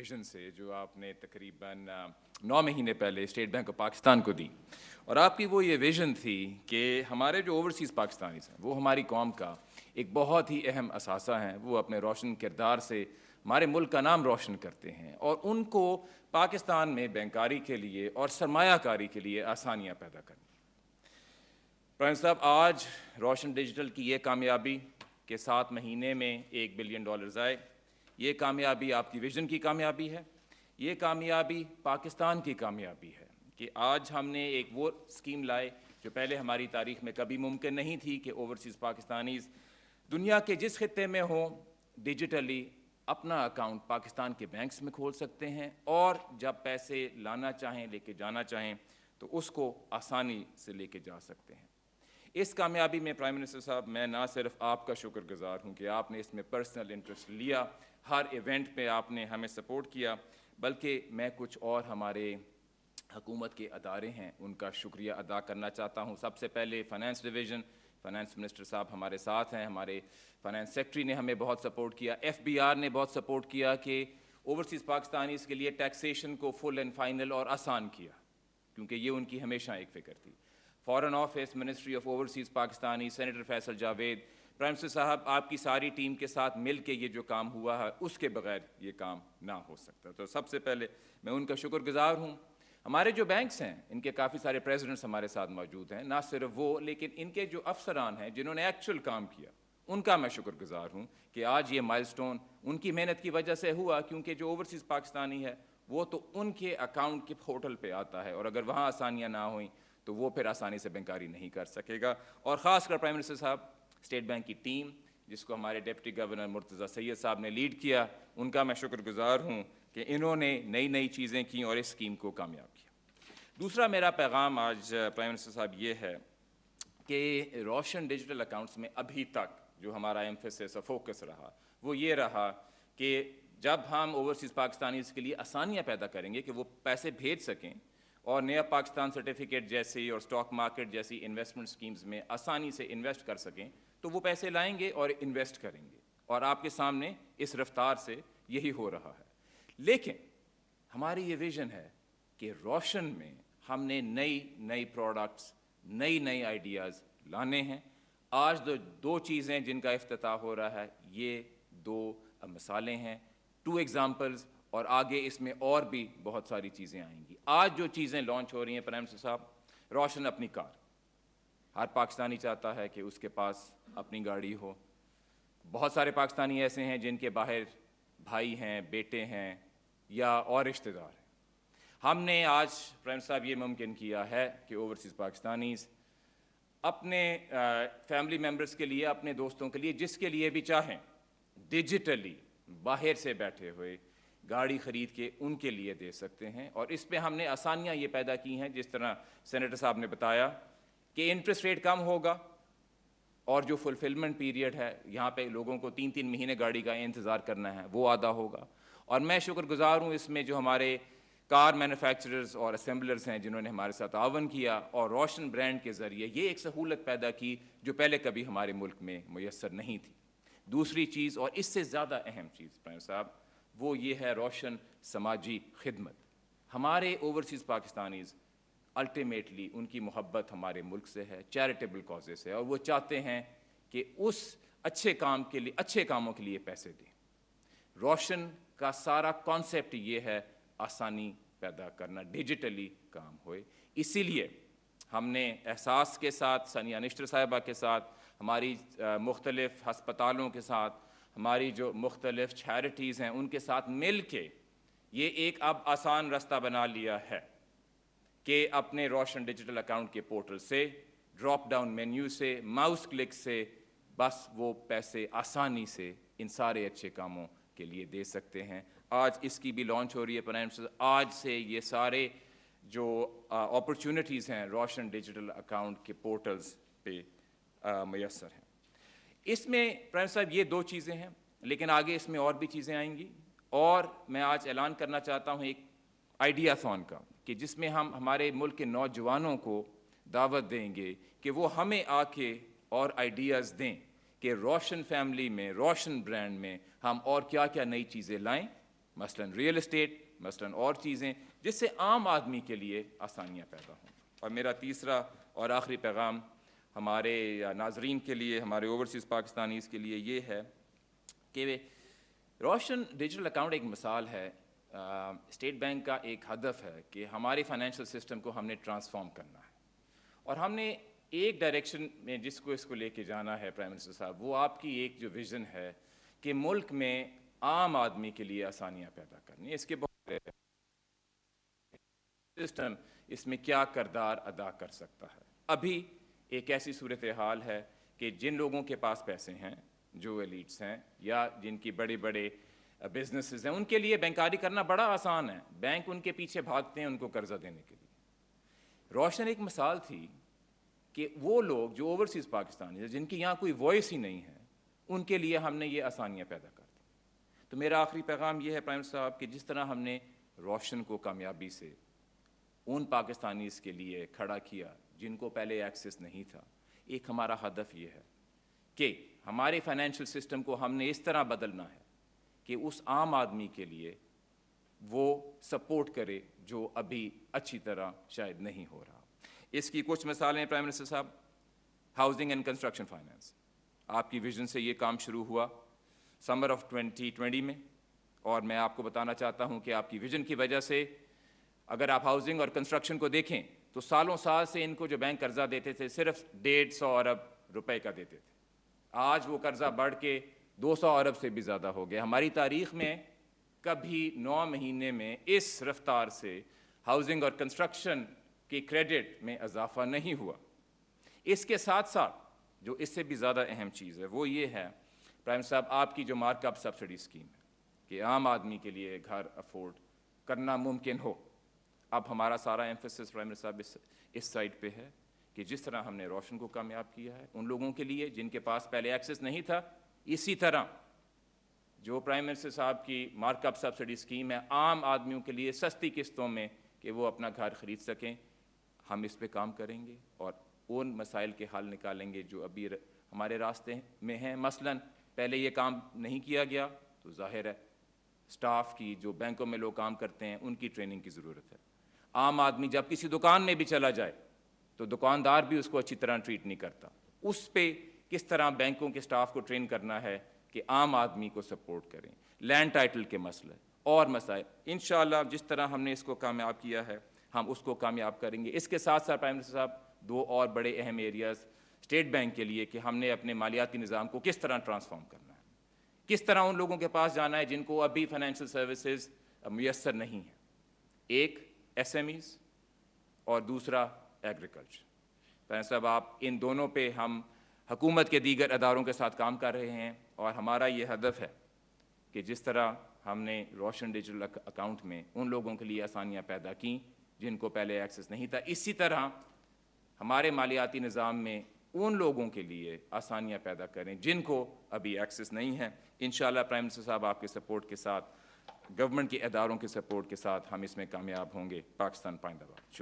Vision से जो आपने तकरीबन 9 महीने पहले स्टेट बैंक ऑफ पाकिस्तान को दी। और आपकी वो ये विज़न थी कि हमारे जो ओवरसीज़ पाकिस्तानीज़ हैं वो हमारी कौम का एक बहुत ही अहम असासा हैं। वो अपने रोशन किरदार से हमारे मुल्क का नाम रोशन करते हैं और उनको पाकिस्तान में बैंकारी के लिए और सरमायाकारी के लिए आसानियाँ पैदा करनी। प्राइम साहब, आज रोशन डिजिटल की ये कामयाबी कि 7 महीने में $1 बिलियन आए, ये कामयाबी आपकी विज़न की कामयाबी है। ये कामयाबी पाकिस्तान की कामयाबी है कि आज हमने एक वो स्कीम लाए जो पहले हमारी तारीख़ में कभी मुमकिन नहीं थी कि ओवरसीज़ पाकिस्तानीज़ दुनिया के जिस खित्ते में हों डिजिटली अपना अकाउंट पाकिस्तान के बैंक्स में खोल सकते हैं और जब पैसे लाना चाहें, लेके जाना चाहें तो उसको आसानी से लेके जा सकते हैं। इस कामयाबी में प्राइम मिनिस्टर साहब, मैं ना सिर्फ आपका शुक्रगुजार हूँ कि आपने इसमें पर्सनल इंटरेस्ट लिया, हर इवेंट पे आपने हमें सपोर्ट किया, बल्कि मैं कुछ और हमारे हुकूमत के अदारे हैं उनका शुक्रिया अदा करना चाहता हूँ। सबसे पहले फ़ाइनेंस डिवीज़न, फ़ाइनेंस मिनिस्टर साहब हमारे साथ हैं, हमारे फ़ाइनेंस सेक्रेटरी ने हमें बहुत सपोर्ट किया, FBR ने बहुत सपोर्ट किया कि ओवरसीज़ पाकिस्तानीज़ के लिए टैक्सेशन को फुल एंड फाइनल और आसान किया, क्योंकि ये उनकी हमेशा एक फ़िक्र थी। Foreign office, ministry of overseas Pakistani, senator Faisal Javed, prime minister साहब आपकी सारी टीम के साथ मिल के ये जो काम हुआ है उसके बगैर ये काम ना हो सकता। तो सबसे पहले मैं उनका शुक्रगुजार हूँ। हमारे जो बैंक्स हैं इनके काफ़ी सारे प्रेसिडेंट्स हमारे साथ मौजूद हैं, ना सिर्फ वो लेकिन इनके जो अफसरान हैं जिन्होंने एक्चुअल काम किया उनका मैं शुक्रगुजार हूँ कि आज ये माइलस्टोन उनकी मेहनत की वजह से हुआ, क्योंकि जो ओवरसीज़ पाकिस्तानी है वो तो उनके अकाउंट के पोर्टल पे आता है और अगर वहाँ आसानियाँ ना हुई तो वो फिर आसानी से बैंकारी नहीं कर सकेगा। और ख़ासकर प्राइम मिनिस्टर साहब, स्टेट बैंक की टीम जिसको हमारे डिप्टी गवर्नर मुर्तज़ा सैयद साहब ने लीड किया, उनका मैं शुक्रगुजार हूँ कि इन्होंने नई नई चीज़ें की और इस स्कीम को कामयाब किया। दूसरा मेरा पैगाम आज प्राइम मिनिस्टर साहब ये है कि रोशन डिजिटल अकाउंट्स में अभी तक जो हमारा एम्फेसिस और फोकस रहा वो ये रहा कि जब हम ओवरसीज़ पाकिस्तानीज़ के लिए आसानियाँ पैदा करेंगे कि वो पैसे भेज सकें और नया पाकिस्तान सर्टिफिकेट जैसी और स्टॉक मार्केट जैसी इन्वेस्टमेंट स्कीम्स में आसानी से इन्वेस्ट कर सकें, तो वो पैसे लाएंगे और इन्वेस्ट करेंगे। और आपके सामने इस रफ्तार से यही हो रहा है। लेकिन हमारी ये विज़न है कि रोशन में हमने नई नई प्रोडक्ट्स, नई नई आइडियाज़ लाने हैं। आज दो चीज़ें जिनका इफ्तिताह हो रहा है, ये 2 मिसालें हैं, 2 एग्ज़ाम्पल्स, और आगे इसमें और भी बहुत सारी चीज़ें आएंगी। आज जो चीज़ें लॉन्च हो रही हैं प्राइम मिनिस्टर साहब, रोशन अपनी कार, हर पाकिस्तानी चाहता है कि उसके पास अपनी गाड़ी हो। बहुत सारे पाकिस्तानी ऐसे हैं जिनके बाहर भाई हैं, बेटे हैं या और रिश्तेदार हैं। हमने आज प्राइम साहब ये मुमकिन किया है कि ओवरसीज़ पाकिस्तानीज़ अपने फैमिली मेम्बर्स के लिए, अपने दोस्तों के लिए, जिसके लिए भी चाहें, डिजिटली बाहर से बैठे हुए गाड़ी ख़रीद के उनके लिए दे सकते हैं। और इस पे हमने आसानियाँ ये पैदा की हैं, जिस तरह सेनेटर साहब ने बताया कि इंटरेस्ट रेट कम होगा और जो फुलफिलमेंट पीरियड है, यहाँ पे लोगों को 3-3 महीने गाड़ी का इंतज़ार करना है, वो आधा होगा। और मैं शुक्रगुजार हूँ इसमें जो हमारे कार मैन्युफैक्चरर्स और असेंबलर्स हैं जिन्होंने हमारे साथ तावन किया और रोशन ब्रांड के ज़रिए ये एक सहूलत पैदा की जो पहले कभी हमारे मुल्क में मुयस्सर नहीं थी। दूसरी चीज़ और इससे ज़्यादा अहम चीज़ प्राइम साहब, वो ये है रोशन समाजी खिदमत। हमारे ओवरसीज़ पाकिस्तानीज़ अल्टीमेटली उनकी मोहब्बत हमारे मुल्क से है, चैरिटेबल कॉजेज़ से, और वो चाहते हैं कि उस अच्छे काम के लिए, अच्छे कामों के लिए पैसे दें। रोशन का सारा कॉन्सेप्ट ये है आसानी पैदा करना, डिजिटली काम होए। इसीलिए हमने एहसास के साथ, सानिया निश्तर साहिबा के साथ, हमारी मुख्तलिफ़ हस्पतालों के साथ, हमारी जो मुख्तलिफ़ चैरिटीज़ हैं उनके साथ मिल के ये एक अब आसान रास्ता बना लिया है कि अपने रोशन डिजिटल अकाउंट के पोर्टल से, ड्रॉप डाउन मेन्यू से, माउस क्लिक से बस वो पैसे आसानी से इन सारे अच्छे कामों के लिए दे सकते हैं। आज इसकी भी लॉन्च हो रही है प्राइम मिनिस्टर। आज से ये सारे जो अपॉर्चुनिटीज़ हैं रोशन डिजिटल अकाउंट के पोर्टल्स पे मुयस्सर हैं। इसमें प्राइम साहब ये 2 चीज़ें हैं, लेकिन आगे इसमें और भी चीज़ें आएंगी। और मैं आज ऐलान करना चाहता हूँ एक आइडियाथॉन का, कि जिसमें हम हमारे मुल्क के नौजवानों को दावत देंगे कि वो हमें आके और आइडियाज़ दें कि रोशन फैमिली में, रोशन ब्रांड में हम और क्या क्या नई चीज़ें लाएं। مثلاً ریئل اسٹیٹ، مثلاً اور چیزیں جس سے عام آدمی کے لیے آسانیاں پیدا ہوں۔ اور میرا تیسرا اور آخری پیغام ہمارے ناظرین کے لیے، ہمارے اوورسیز پاکستانیز کے لیے یہ ہے کہ روشن ڈیجیٹل اکاؤنٹ ایک مثال ہے، اسٹیٹ بینک کا ایک ہدف ہے کہ ہمارے فائنینشیل سسٹم کو ہم نے ٹرانسفارم کرنا ہے، اور ہم نے ایک ڈائریکشن میں جس کو اس کو لے کے جانا ہے پرائم منسٹر صاحب، وہ آپ کی ایک جو ویژن ہے کہ ملک میں عام آدمی کے لیے آسانیاں پیدا کرنی، اس کے بہت سسٹم اس میں کیا کردار ادا کر سکتا ہے۔ ابھی ایک ایسی صورتحال ہے کہ جن لوگوں کے پاس پیسے ہیں، جو ایلیٹس ہیں یا جن کی بڑے بڑے بزنسز ہیں، ان کے لیے بینکاری کرنا بڑا آسان ہے، بینک ان کے پیچھے بھاگتے ہیں ان کو قرضہ دینے کے لیے۔ روشن ایک مثال تھی کہ وہ لوگ جو اوورسیز پاکستانی ہیں، جن کی یہاں کوئی وائس ہی نہیں ہے، ان کے لیے ہم نے یہ آسانیاں پیدا کر دی۔ تو میرا آخری پیغام یہ ہے پرائم منسٹر صاحب کہ جس طرح ہم نے روشن کو کامیابی سے ان پاکستانیز کے لیے کھڑا کیا جن کو پہلے ایکسیس نہیں تھا، ایک ہمارا ہدف یہ ہے کہ ہمارے فائنینشیل سسٹم کو ہم نے اس طرح بدلنا ہے کہ اس عام آدمی کے لیے وہ سپورٹ کرے جو ابھی اچھی طرح شاید نہیں ہو رہا۔ اس کی کچھ مثالیں پرائم منسٹر صاحب، ہاؤسنگ اینڈ کنسٹرکشن فائنینس، آپ کی ویژن سے یہ کام شروع ہوا سمر آف 2020 میں، اور میں آپ کو بتانا چاہتا ہوں کہ آپ کی ویژن کی وجہ سے اگر آپ ہاؤسنگ اور کنسٹرکشن کو دیکھیں تو سالوں سال سے ان کو جو بینک قرضہ دیتے تھے صرف 150 ارب روپے کا دیتے تھے، آج وہ قرضہ بڑھ کے 200 ارب سے بھی زیادہ ہو گیا۔ ہماری تاریخ میں کبھی 9 مہینے میں اس رفتار سے ہاؤسنگ اور کنسٹرکشن کی کریڈٹ میں اضافہ نہیں ہوا۔ اس کے ساتھ ساتھ جو اس سے بھی زیادہ اہم چیز ہے وہ یہ ہے پرائم صاحب، آپ کی جو مارک اپ سبسڈی اسکیم ہے کہ عام آدمی کے لیے گھر افورڈ کرنا ممکن ہو۔ اب ہمارا سارا ایمفیسس پرائم منسٹر صاحب اس سائڈ پہ ہے کہ جس طرح ہم نے روشن کو کامیاب کیا ہے ان لوگوں کے لیے جن کے پاس پہلے ایکسیس نہیں تھا، اسی طرح جو پرائم منسٹر صاحب کی مارک اپ سبسڈی اسکیم ہے عام آدمیوں کے لیے سستی قسطوں میں کہ وہ اپنا گھر خرید سکیں، ہم اس پہ کام کریں گے اور ان مسائل کے حل نکالیں گے جو ابھی ہمارے راستے میں ہیں۔ مثلاً پہلے یہ کام نہیں کیا گیا تو ظاہر ہے سٹاف کی، جو بینکوں میں لوگ کام کرتے ہیں ان کی ٹریننگ کی ضرورت ہے۔ عام آدمی جب کسی دکان میں بھی چلا جائے تو دکاندار بھی اس کو اچھی طرح ٹریٹ نہیں کرتا، اس پہ کس طرح بینکوں کے سٹاف کو ٹرین کرنا ہے کہ عام آدمی کو سپورٹ کریں۔ لینڈ ٹائٹل کے مسئلے اور مسائل انشاءاللہ جس طرح ہم نے اس کو کامیاب کیا ہے ہم اس کو کامیاب کریں گے۔ اس کے ساتھ ساتھ پرائم منسٹر صاحب 2 اور بڑے اہم ایریاز اسٹیٹ بینک کے لیے کہ ہم نے اپنے مالیاتی نظام کو کس طرح ٹرانسفارم کرنا ہے، کس طرح ان لوگوں کے پاس جانا ہے جن کو ابھی فائنینشیل سروسز میسر نہیں ہیں، ایک ایس ایم ایز اور دوسرا ایگریکلچر۔ پرائم صاحب آپ ان دونوں پہ ہم حکومت کے دیگر اداروں کے ساتھ کام کر رہے ہیں، اور ہمارا یہ ہدف ہے کہ جس طرح ہم نے روشن ڈیجیٹل اکاؤنٹ میں ان لوگوں کے لیے آسانیاں پیدا کیں جن کو پہلے ایکسیس نہیں تھا، اسی طرح ہمارے مالیاتی نظام میں ان لوگوں کے لیے آسانیاں پیدا کریں جن کو ابھی ایکسیس نہیں ہے۔ انشاءاللہ پرائم منسٹر صاحب آپ کے سپورٹ کے ساتھ، گورنمنٹ کے اداروں کے سپورٹ کے ساتھ ہم اس میں کامیاب ہوں گے۔ پاکستان پائندہ باد۔ شکریہ۔